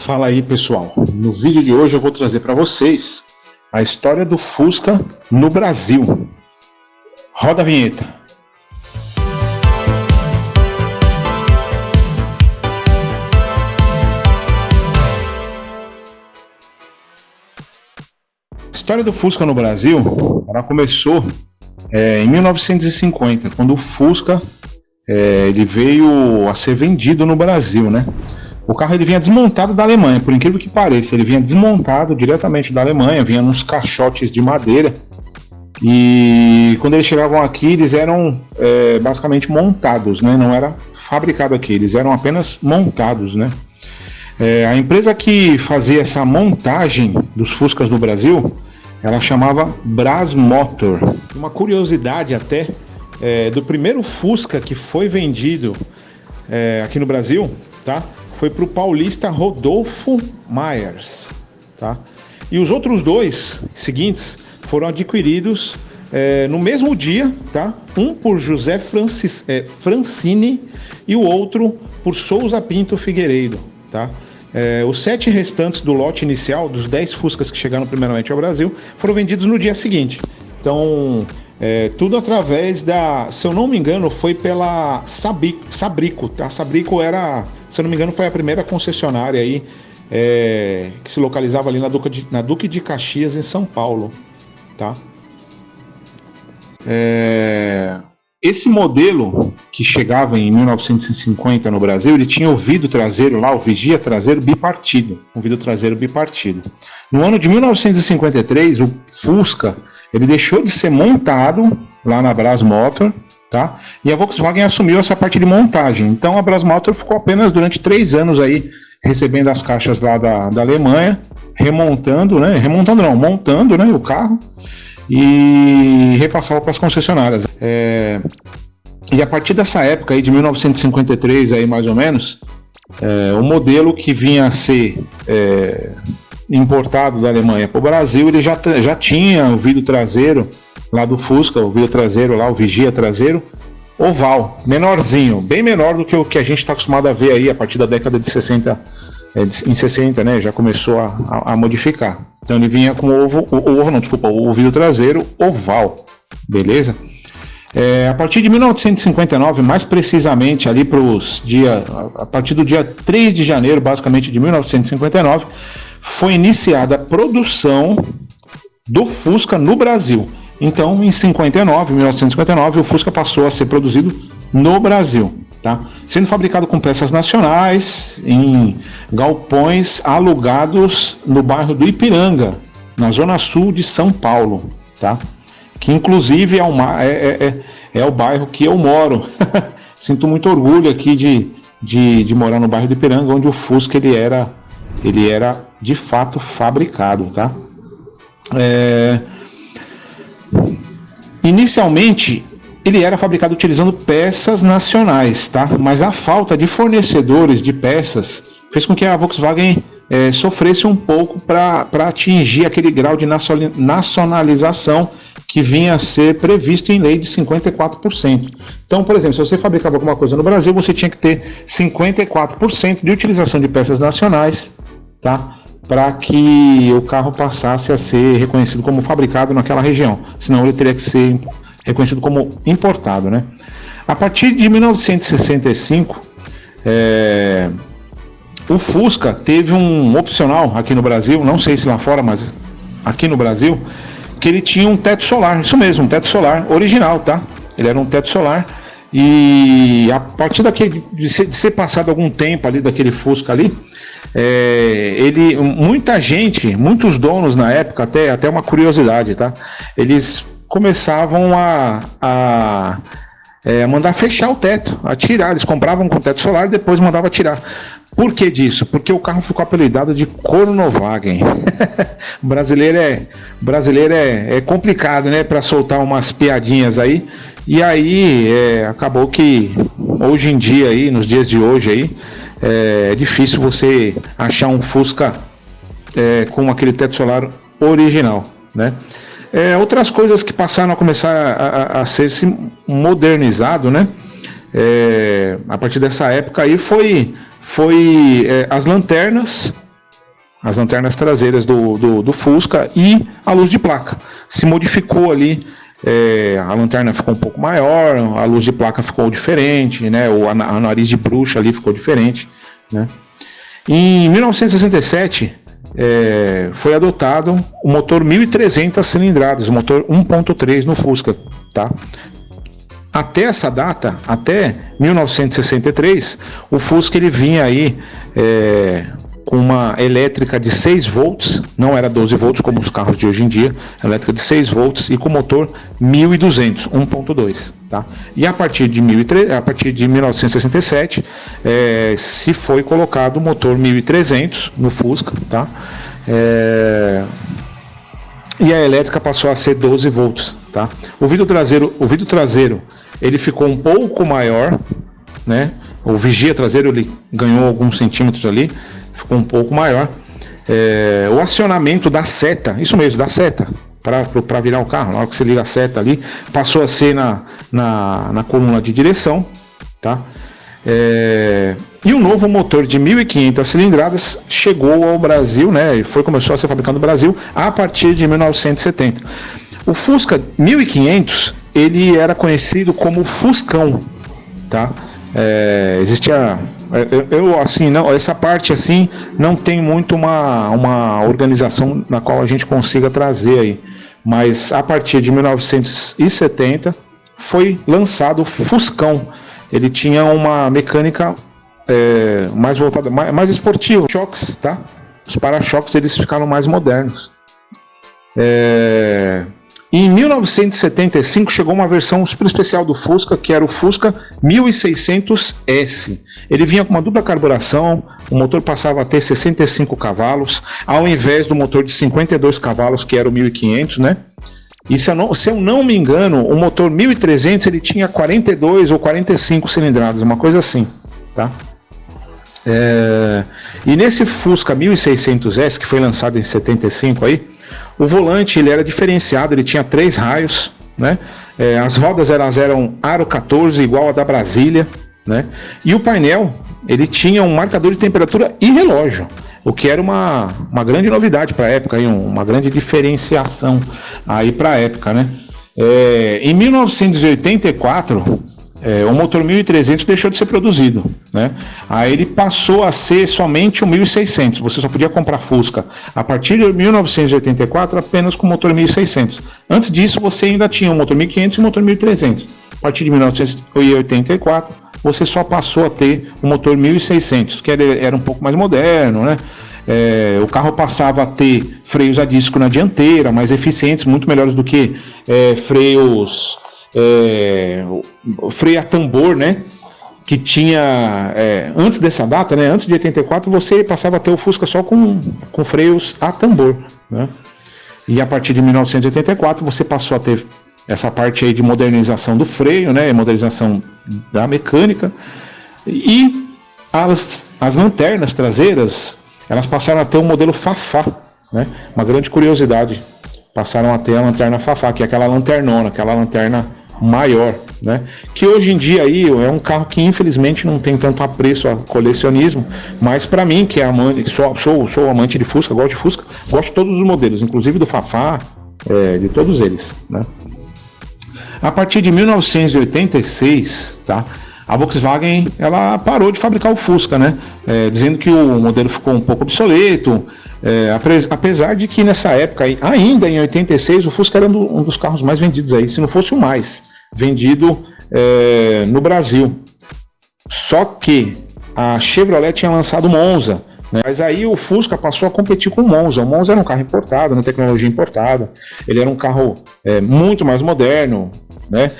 Fala aí, pessoal. No vídeo de hoje eu vou trazer para vocês a história do Fusca no Brasil. Roda a vinheta. A história do Fusca no Brasil, ela começou em 1950, quando o Fusca ele veio a ser vendido no Brasil, né? O carro ele vinha desmontado da Alemanha, por incrível que pareça, ele vinha desmontado diretamente da Alemanha, vinha nos caixotes de madeira, e quando eles chegavam aqui eles eram basicamente montados, né? Não era fabricado aqui, eles eram apenas montados, né? A empresa que fazia essa montagem dos Fuscas no Brasil, ela chamava Brasmotor. Uma curiosidade até do primeiro Fusca que foi vendido aqui no Brasil, tá? Foi para o paulista Rodolfo Myers, tá? E os outros dois seguintes foram adquiridos no mesmo dia, tá? Um por José Francini e o outro por Souza Pinto Figueiredo, tá? Os 7 restantes do lote inicial, dos 10 Fuscas que chegaram primeiramente ao Brasil, foram vendidos no dia seguinte. Então, tudo através se eu não me engano, foi pela Sabrico, tá? Sabrico era, se eu não me engano, foi a primeira concessionária aí, que se localizava ali na Duque de Caxias, em São Paulo, tá? Esse modelo que chegava em 1950 no Brasil, ele tinha o vidro traseiro lá, o vigia traseiro bipartido, um vidro traseiro bipartido. No ano de 1953, o Fusca ele deixou de ser montado lá na Brasmotor, tá? E a Volkswagen assumiu essa parte de montagem. Então a Brasmotor ficou apenas durante 3 anos aí recebendo as caixas lá da Alemanha, montando, né, o carro, e repassava para as concessionárias. E a partir dessa época aí de 1953 aí mais ou menos, o modelo que vinha a ser importado da Alemanha para o Brasil, ele já tinha o vidro traseiro lá do Fusca, o vidro traseiro lá, o vigia traseiro oval, menorzinho, bem menor do que o que a gente está acostumado a ver aí a partir da década de 60, em 60, né, já começou a modificar. Então ele vinha com o vidro traseiro oval, beleza? A partir de 1959, mais precisamente ali a partir do dia 3 de janeiro, basicamente de 1959, foi iniciada a produção do Fusca no Brasil. Então, em 1959, o Fusca passou a ser produzido no Brasil, tá? Sendo fabricado com peças nacionais, em galpões alugados no bairro do Ipiranga, na zona sul de São Paulo, tá? Que inclusive é o bairro que eu moro. Sinto muito orgulho aqui de morar no bairro do Ipiranga, onde o Fusca ele era de fato fabricado, tá? Inicialmente ele era fabricado utilizando peças nacionais, tá? Mas a falta de fornecedores de peças fez com que a Volkswagen sofresse um pouco para atingir aquele grau de nacionalização que vinha a ser previsto em lei de 54%. Então, por exemplo, se você fabricava alguma coisa no Brasil, você tinha que ter 54% de utilização de peças nacionais, tá? Para que o carro passasse a ser reconhecido como fabricado naquela região. Senão ele teria que ser reconhecido como importado, né? A partir de 1965, o Fusca teve um opcional aqui no Brasil, não sei se lá fora, mas aqui no Brasil, que ele tinha um teto solar, isso mesmo, um teto solar original, tá? Ele era um teto solar, e a partir de ser passado algum tempo ali daquele Fusca ali, muitos donos na época, até uma curiosidade, tá? Eles começavam a mandar fechar o teto, a tirar. Eles compravam com teto solar e depois mandavam tirar. Por que disso? Porque o carro ficou apelidado de Cornovagen. brasileiro é complicado, né, para soltar umas piadinhas aí. E aí acabou que hoje em dia aí, nos dias de hoje aí, é difícil você achar um Fusca com aquele teto solar original, né? Outras coisas que passaram a começar a ser modernizado, né? A partir dessa época aí foi as lanternas as lanternas traseiras do Fusca e a luz de placa. Se modificou ali, a lanterna ficou um pouco maior, a luz de placa ficou diferente, né? O nariz de bruxa ali ficou diferente, né? Em 1967 foi adotado o motor 1.300 cilindradas, o motor 1.3 no Fusca, tá? Até essa data, até 1963, o Fusca ele vinha aí com uma elétrica de 6 volts, não era 12 volts como os carros de hoje em dia, elétrica de 6 volts e com motor 1200, 1.2, tá? E a partir de 1967 se foi colocado o motor 1300 no Fusca, tá? E a elétrica passou a ser 12 volts, tá? O vidro traseiro ele ficou um pouco maior, né? O vigia traseiro ele ganhou alguns centímetros ali, ficou um pouco maior. O acionamento da seta, isso mesmo, da seta, para virar o carro, na hora que você liga a seta ali, passou a ser na coluna de direção, tá? E um novo motor de 1.500 cilindradas chegou ao Brasil, né? E começou a ser fabricado no Brasil a partir de 1970. O Fusca 1500 ele era conhecido como Fuscão, tá? Existia, assim, não, essa parte assim não tem muito uma organização na qual a gente consiga trazer aí, mas a partir de 1970 foi lançado o Fuscão. Ele tinha uma mecânica mais voltada, mais esportiva, choques, tá? Os para-choques eles ficaram mais modernos. Em 1975 chegou uma versão super especial do Fusca, que era o Fusca 1600S. Ele vinha com uma dupla carburação, o motor passava a ter 65 cavalos, ao invés do motor de 52 cavalos, que era o 1500, né? E se eu não me engano, o motor 1300 ele tinha 42 ou 45 cilindradas, uma coisa assim, tá? E nesse Fusca 1600S, que foi lançado em 75 aí, o volante ele era diferenciado, ele tinha 3 raios, né? As rodas eram aro 14, igual a da Brasília, né? E o painel ele tinha um marcador de temperatura e relógio, o que era uma grande novidade para a época, uma grande diferenciação aí para a época, né? Em 1984 o motor 1300 deixou de ser produzido, né? Aí ele passou a ser somente o 1600. Você só podia comprar Fusca a partir de 1984 apenas com o motor 1600. Antes disso você ainda tinha o motor 1500 e o motor 1300. A partir de 1984 você só passou a ter o motor 1600, que era um pouco mais moderno, né? O carro passava a ter freios a disco na dianteira, mais eficientes, muito melhores do que freios freio a tambor, né? Que tinha antes dessa data, né? Antes de 84 você passava a ter o Fusca só com freios a tambor, né? E a partir de 1984 você passou a ter essa parte aí de modernização do freio, né? Modernização da mecânica, e as lanternas traseiras elas passaram a ter um modelo Fafá, né? Uma grande curiosidade, passaram a ter a lanterna Fafá, que é aquela lanternona, aquela lanterna maior, né? Que hoje em dia aí é um carro que infelizmente não tem tanto apreço a colecionismo, mas para mim que é amante, sou amante de Fusca, gosto de todos os modelos, inclusive do Fafá, de todos eles, né? A partir de 1986, tá? A Volkswagen ela parou de fabricar o Fusca, né? Dizendo que o modelo ficou um pouco obsoleto, apesar de que nessa época, ainda em 86, o Fusca era um dos carros mais vendidos aí, se não fosse o mais vendido no Brasil. Só que a Chevrolet tinha lançado o Monza, né? Mas aí o Fusca passou a competir com o Monza. O Monza era um carro importado, uma tecnologia importada. Ele era um carro muito mais moderno, né?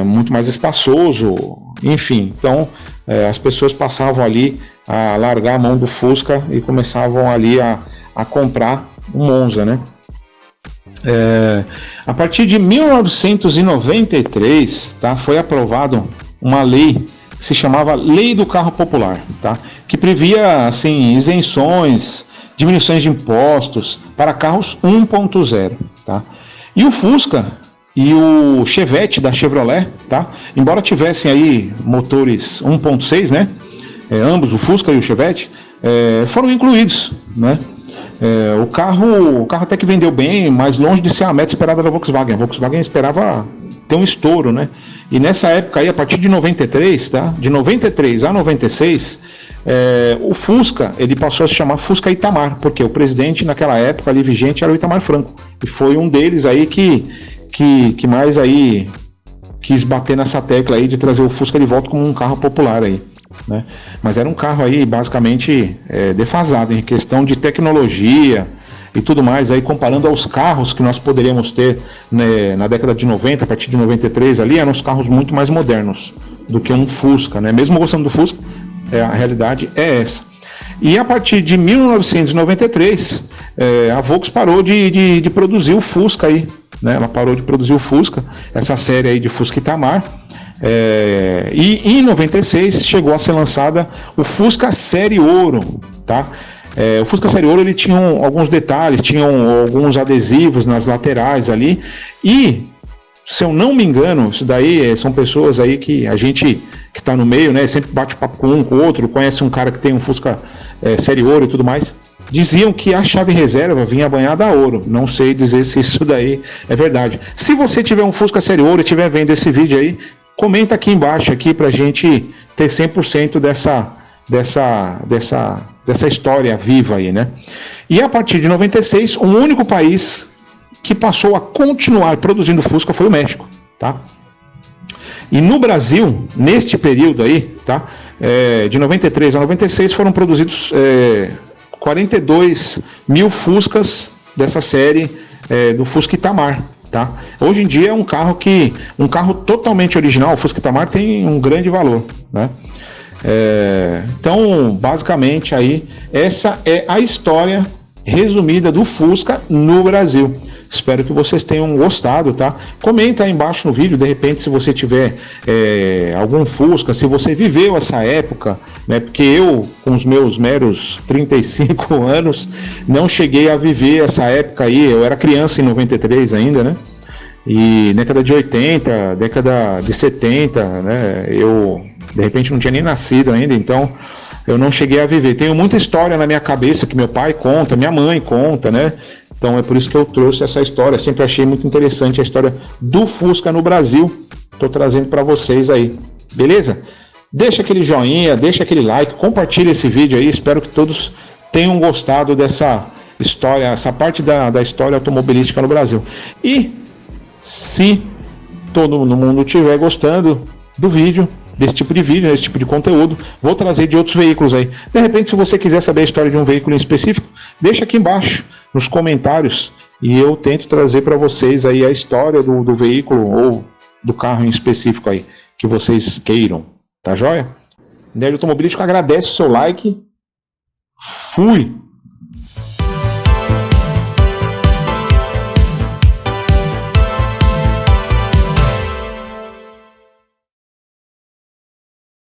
Muito mais espaçoso, enfim. Então as pessoas passavam ali a largar a mão do Fusca e começavam ali a comprar o Monza, né? A partir de 1993, tá, foi aprovado uma lei que se chamava Lei do Carro Popular, tá, que previa assim, isenções, diminuições de impostos para carros 1.0, tá? E o Fusca e o Chevette da Chevrolet, tá, embora tivessem aí motores 1.6, né, ambos, o Fusca e o Chevette, foram incluídos, né? O carro até que vendeu bem, mas longe de ser a meta esperada da Volkswagen. A Volkswagen esperava ter um estouro, né? E nessa época aí, a partir de 93, tá? De 93 a 96, o Fusca, ele passou a se chamar Fusca Itamar, porque o presidente naquela época ali vigente era o Itamar Franco. E foi um deles aí que mais aí quis bater nessa tecla aí de trazer o Fusca de volta como um carro popular aí, né? Mas era um carro aí basicamente defasado em questão de tecnologia e tudo mais, aí comparando aos carros que nós poderíamos ter, né, na década de 90, a partir de 93 ali, eram os carros muito mais modernos do que um Fusca, né? Mesmo gostando do Fusca, a realidade é essa. E a partir de 1993, a Volks parou de produzir o Fusca aí, né? Ela parou de produzir o Fusca, essa série aí de Fusca Itamar. E em 96 chegou a ser lançada o Fusca Série Ouro, tá? O Fusca Série Ouro, ele tinha alguns detalhes, tinham alguns adesivos nas laterais ali, e se eu não me engano, isso daí são pessoas aí que a gente que está no meio, né, sempre bate papo com um, com o outro, conhece um cara que tem um Fusca Série Ouro e tudo mais, diziam que a chave reserva vinha banhada a ouro. Não sei dizer se isso daí é verdade. Se você tiver um Fusca Série Ouro e estiver vendo esse vídeo aí, comenta aqui embaixo aqui pra gente ter 100% dessa história viva aí, né? E a partir de 96, um único país que passou a continuar produzindo Fusca foi o México, tá? E no Brasil, neste período aí, tá? De 93 a 96 foram produzidos 42 mil Fuscas dessa série do Fusca Itamar, tá? Hoje em dia é um carro totalmente original. O Fusca Itamar tem um grande valor, né? Então, basicamente aí, essa é a história resumida do Fusca no Brasil. Espero que vocês tenham gostado, tá? Comenta aí embaixo no vídeo, de repente, se você tiver algum Fusca, se você viveu essa época, né? Porque eu, com os meus meros 35 anos, não cheguei a viver essa época aí. Eu era criança em 93 ainda, né? E década de 80, década de 70, né? Eu, de repente, não tinha nem nascido ainda, então eu não cheguei a viver. Tenho muita história na minha cabeça que meu pai conta, minha mãe conta, né? Então é por isso que eu trouxe essa história. Sempre achei muito interessante a história do Fusca no Brasil. Estou trazendo para vocês aí, beleza? Deixa aquele joinha, deixa aquele like, compartilha esse vídeo aí. Espero que todos tenham gostado dessa história, essa parte da história automobilística no Brasil. E se todo mundo estiver gostando do vídeo, desse tipo de vídeo, desse tipo de conteúdo, vou trazer de outros veículos aí. De repente, se você quiser saber a história de um veículo em específico, deixa aqui embaixo nos comentários e eu tento trazer para vocês aí a história do veículo ou do carro em específico aí que vocês queiram, tá joia? Nerd Automobilístico agradece o seu like. Fui!